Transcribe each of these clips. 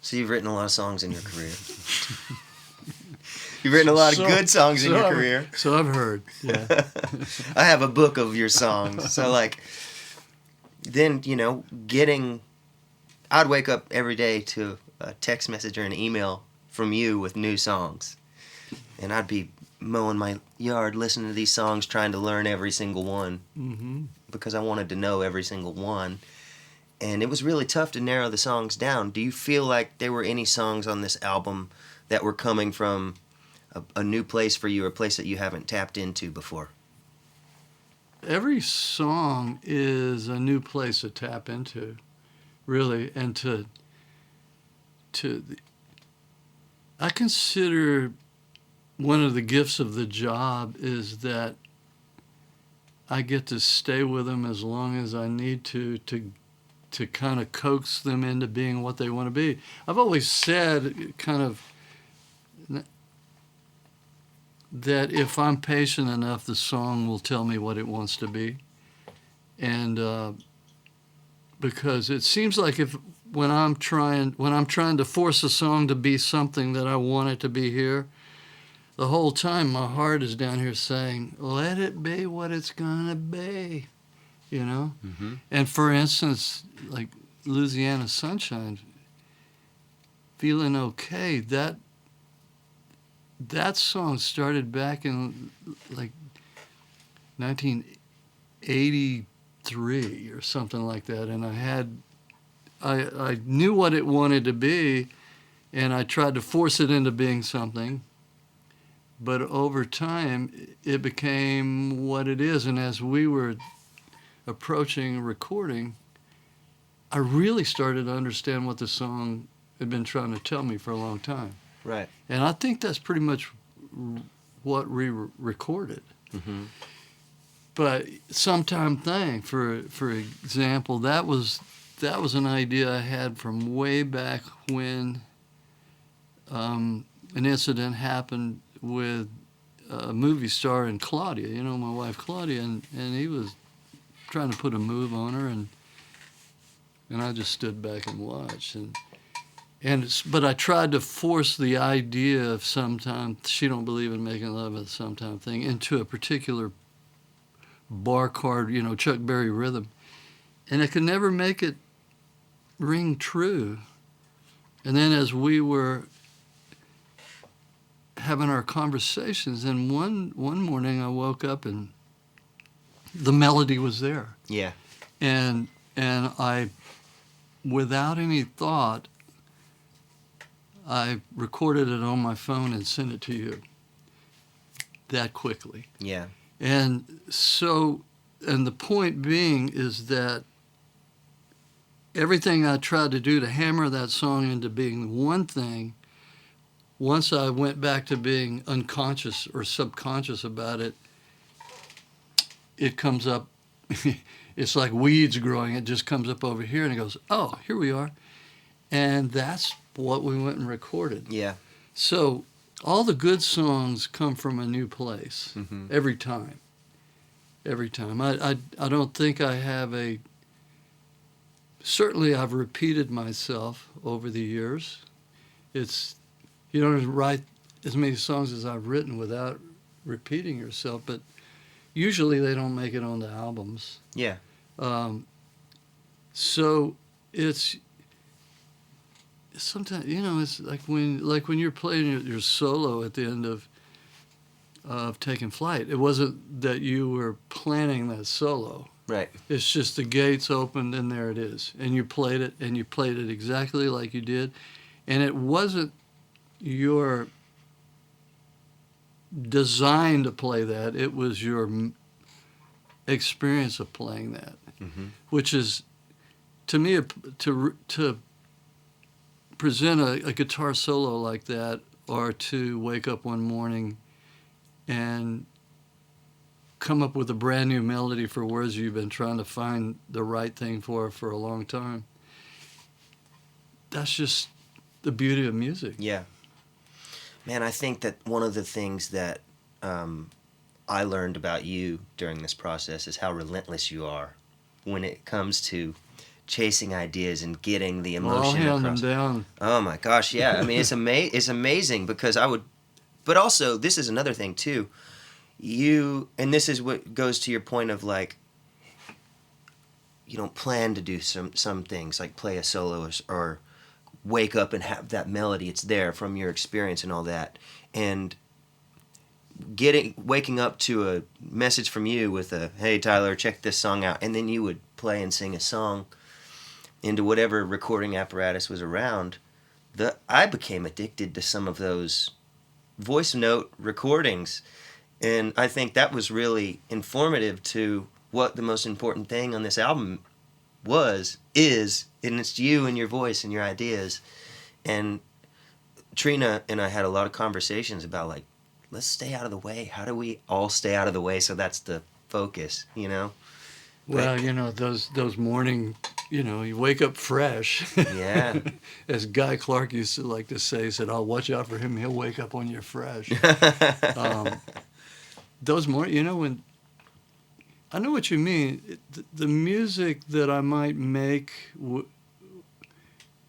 So you've written a lot of songs in your career. You've written a lot of good songs in your career. So I've heard, yeah. I have a book of your songs. So, like, then, I'd wake up every day to a text message or an email from you with new songs. And I'd be mowing my yard, listening to these songs, trying to learn every single one. Because I wanted to know every single one. And it was really tough to narrow the songs down. Do you feel like there were any songs on this album that were coming from a new place for you, a place that you haven't tapped into before? Every song is a new place to tap into, really, and I consider one of the gifts of the job is that I get to stay with them as long as I need to kind of coax them into being what they want to be. I've always said kind of that if I'm patient enough, the song will tell me what it wants to be. And because it seems like when I'm trying to force a song to be something that I want it to be here, the whole time my heart is down here saying, let it be what it's gonna be, Mm-hmm. And for instance, like Louisiana Sunshine, Feeling Okay, that song started back in like 1983 or something like that, and I knew what it wanted to be, and I tried to force it into being something, but over time it became what it is. And as we were approaching recording, I really started to understand what the song had been trying to tell me for a long time. Right. And I think that's pretty much what we recorded. Mm-hmm. But Sometime Thing, for example, that was an idea I had from way back when an incident happened with a movie star and Claudia, my wife Claudia, and he was trying to put a move on her, and I just stood back and watched. But I tried to force the idea of Sometime, she don't believe in making love at Sometime Thing, into a particular bar chord, Chuck Berry rhythm. And I could never make it ring true. And then as we were having our conversations, and one morning I woke up and the melody was there. Yeah. And I, without any thought, I recorded it on my phone and sent it to you that quickly. Yeah. And the point being is that everything I tried to do to hammer that song into being one thing, once I went back to being unconscious or subconscious about it, it comes up, it's like weeds growing, it just comes up over here and it goes, oh, here we are. And that's what we went and recorded. Yeah. So all the good songs come from a new place. Mm-hmm. Every time. I don't think I have certainly I've repeated myself over the years. You don't write as many songs as I've written without repeating yourself, but usually they don't make it on the albums. Yeah. So it's sometimes, it's like when you're playing your solo at the end of Taking Flight. It wasn't that you were planning that solo. Right. It's just the gates opened and there it is. And you played it exactly like you did. And it wasn't your design to play that. It was your experience of playing that, mm-hmm. which is, to me, to present a guitar solo like that, or to wake up one morning and come up with a brand new melody for words you've been trying to find the right thing for a long time. That's just the beauty of music. Yeah. Man, I think that one of the things that I learned about you during this process is how relentless you are when it comes to chasing ideas and getting the Well, I'll emotion hand across. them down. Oh my gosh, yeah. I mean, it's amazing because but also this is another thing too. And this is what goes to your point of like, you don't plan to do some things like play a solo or wake up and have that melody. It's there from your experience and all that. And waking up to a message from you with hey Tyler, check this song out, and then you would play and sing a song into whatever recording apparatus was around. I became addicted to some of those voice note recordings, and I think that was really informative to what the most important thing on this album is, and it's you and your voice and your ideas. And Trina and I had a lot of conversations about like, let's stay out of the way. How do we all stay out of the way so that's the focus, you know? Well, those morning, you wake up fresh. Yeah. As Guy Clark used to like to say, he said, "Oh, watch out for him. He'll wake up when you're fresh." Those morning, when I know what you mean. The music that I might make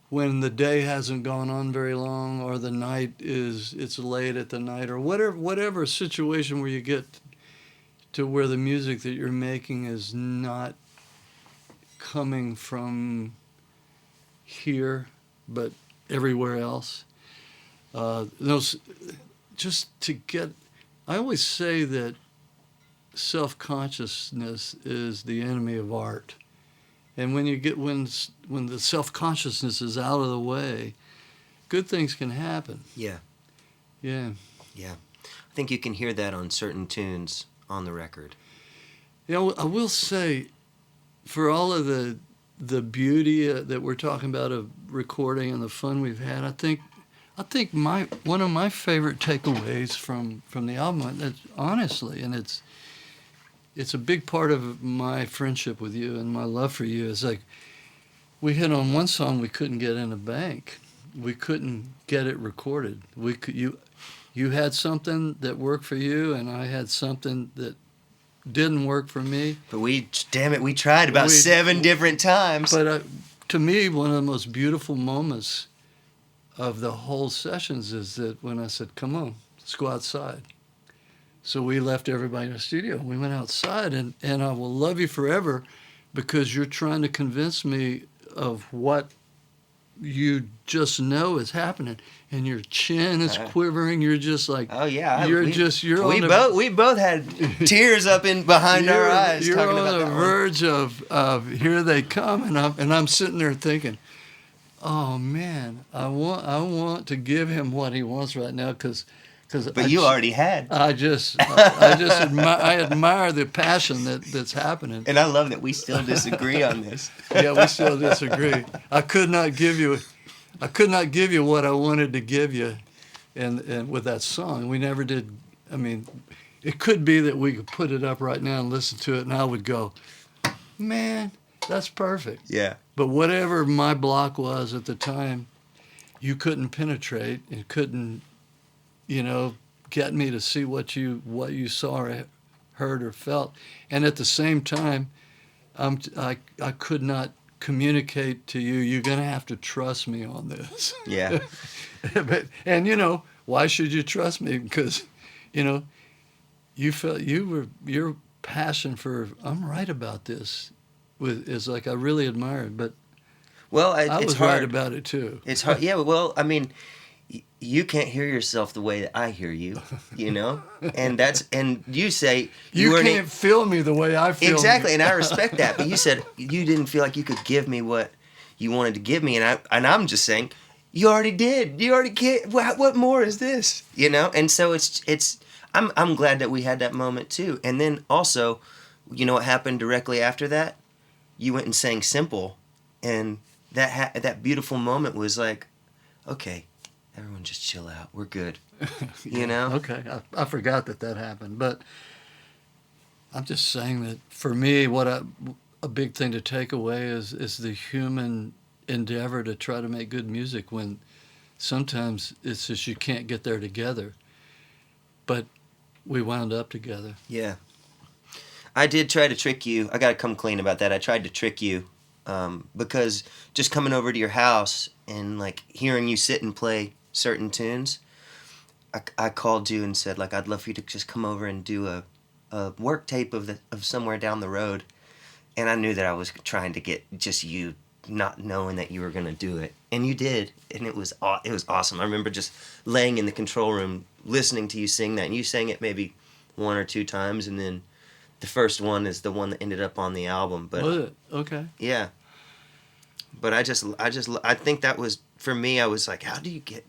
when the day hasn't gone on very long, or the night it's late at the night, or whatever situation where you get to where the music that you're making is not coming from here, but everywhere else. Just to get, I always say that self-consciousness is the enemy of art. And when the self-consciousness is out of the way, good things can happen. Yeah. Yeah. Yeah. I think you can hear that on certain tunes on the record. I will say, for all of the beauty that we're talking about of recording and the fun we've had, I think one of my favorite takeaways from the album, honestly, and it's a big part of my friendship with you and my love for you, is like, we hit on one song we couldn't get in a bank. We couldn't get it recorded. You had something that worked for you, and I had something that didn't work for me. But we tried about 7 different times. But to me, one of the most beautiful moments of the whole sessions is that when I said, "Come on, let's go outside." So we left everybody in the studio. We went outside, and I will love you forever because you're trying to convince me of what you just know is happening, and your chin is quivering. You're just like, oh yeah, we both had tears up behind our eyes. You're talking on about the verge of here they come, and I'm sitting there thinking, oh man, I want to give him what he wants right now because. But you already had. I admire the passion that's happening. And I love that we still disagree on this. Yeah, we still disagree. I could not give you what I wanted to give you, and with that song, we never did. I mean, it could be that we could put it up right now and listen to it, and I would go, man, that's perfect. Yeah. But whatever my block was at the time, you couldn't penetrate and couldn't, get me to see what you saw or heard or felt. And at the same time, I could not communicate to you, you're going to have to trust me on this. Yeah. And, why should you trust me? Because, you felt your passion for, I'm right about this, is like, I really admire it. But I was hard. right about it, too. It's hard. Yeah, well, I mean, you can't hear yourself the way that I hear you, and you say you can't feel me the way I feel exactly, me. And I respect that. But you said you didn't feel like you could give me what you wanted to give me, and I'm just saying you already did. You already can't. What more is this? And so it's. I'm glad that we had that moment too, and then also, what happened directly after that? You went and sang "Simple," and that beautiful moment was like, okay. Everyone just chill out. We're good. Okay. I forgot that happened. But I'm just saying that for me, a big thing to take away is the human endeavor to try to make good music when sometimes it's just you can't get there together. But we wound up together. Yeah. I did try to trick you. I got to come clean about that. I tried to trick you because just coming over to your house and like hearing you sit and play certain tunes, I called you and said like I'd love for you to just come over and do a work tape of somewhere down the road, and I knew that I was trying to get just you, not knowing that you were gonna do it, and you did, and it was awesome. I remember just laying in the control room listening to you sing that, and you sang it maybe 1 or 2 times, and then the first one is the one that ended up on the album. But Was it? Okay. yeah, but I think that was for me. I was like, how do you get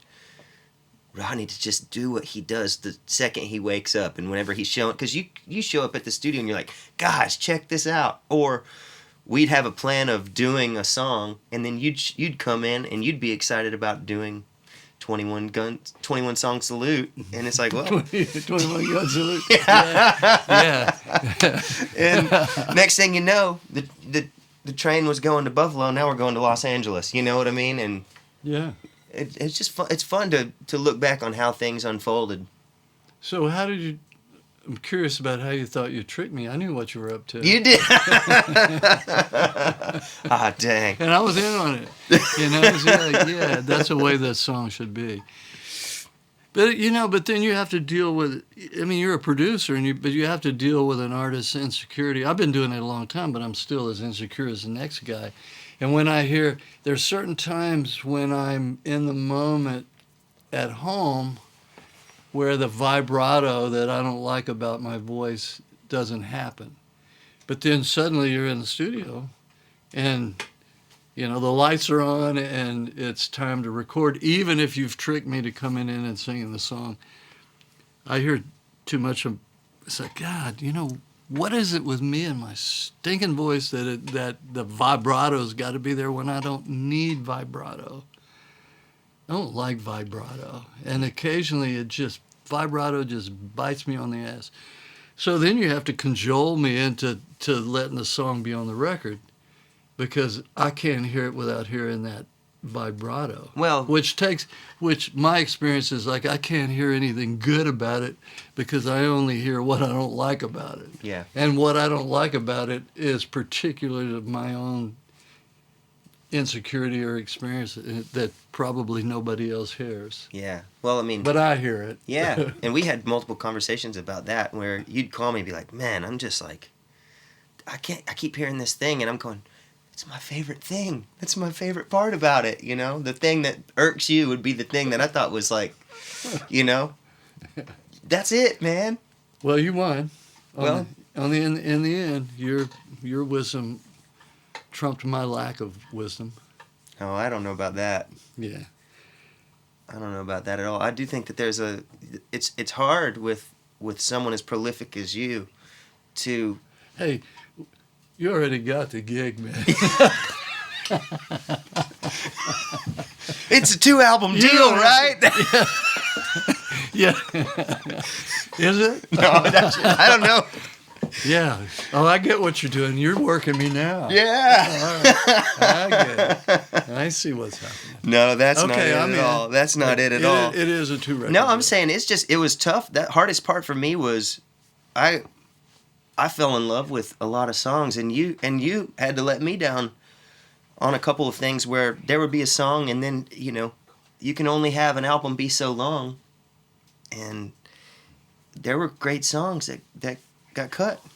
Rodney to just do what he does the second he wakes up, and whenever he's showing, because you show up at the studio and you're like, guys, check this out, or we'd have a plan of doing a song, and then you'd come in and you'd be excited about doing 21 Song Salute, and it's like, well, 21 Gun Salute. yeah. And next thing you know, the train was going to Buffalo, now we're going to Los Angeles. You know what I mean? And Yeah. it's just fun. It's fun to look back on how things unfolded. So how did you? I'm curious about how you thought you tricked me. I knew what you were up to. You did. Ah, dang. And I was in on it. You know, it's like, yeah, that's the way that song should be. But but then you have to deal with. I mean, you're a producer, but you have to deal with an artist's insecurity. I've been doing it a long time, but I'm still as insecure as the next guy. And when I hear, there's certain times when I'm in the moment at home where the vibrato that I don't like about my voice doesn't happen. But then suddenly you're in the studio and, the lights are on and it's time to record. Even if you've tricked me to coming in and singing the song, I hear too much of, it's like, God, what is it with me and my stinking voice that the vibrato's got to be there when I don't need vibrato? I don't like vibrato. And occasionally vibrato just bites me on the ass. So then you have to cajole me into letting the song be on the record because I can't hear it without hearing that vibrato. Well, which my experience is like I can't hear anything good about it because I only hear what I don't like about it. Yeah. And what I don't like about it is particularly of my own insecurity or experience that probably nobody else hears. Yeah. Well, I mean, but I hear it. Yeah. And we had multiple conversations about that where you'd call me and be like, man, I'm just like, I keep hearing this thing and I'm going, it's my favorite thing. That's my favorite part about it. The thing that irks you would be the thing that I thought was like, that's it, man. Well, you won. Well, in the end, your wisdom trumped my lack of wisdom. Oh, I don't know about that. Yeah. I don't know about that at all. I do think that it's hard with someone as prolific as you to. Hey, you already got the gig, man. It's a 2-album deal, right? Yeah. Is it? No, I don't know. Yeah. Oh, I get what you're doing. You're working me now. Yeah. All right. I get it. I see what's happening. No, that's not Okay, it I'm at in. all. That's not it at all. It is a 2-record. No, I'm deal. saying it was tough. That hardest part for me was I fell in love with a lot of songs, and you had to let me down on a couple of things where there would be a song, and then you can only have an album be so long, and there were great songs that got cut.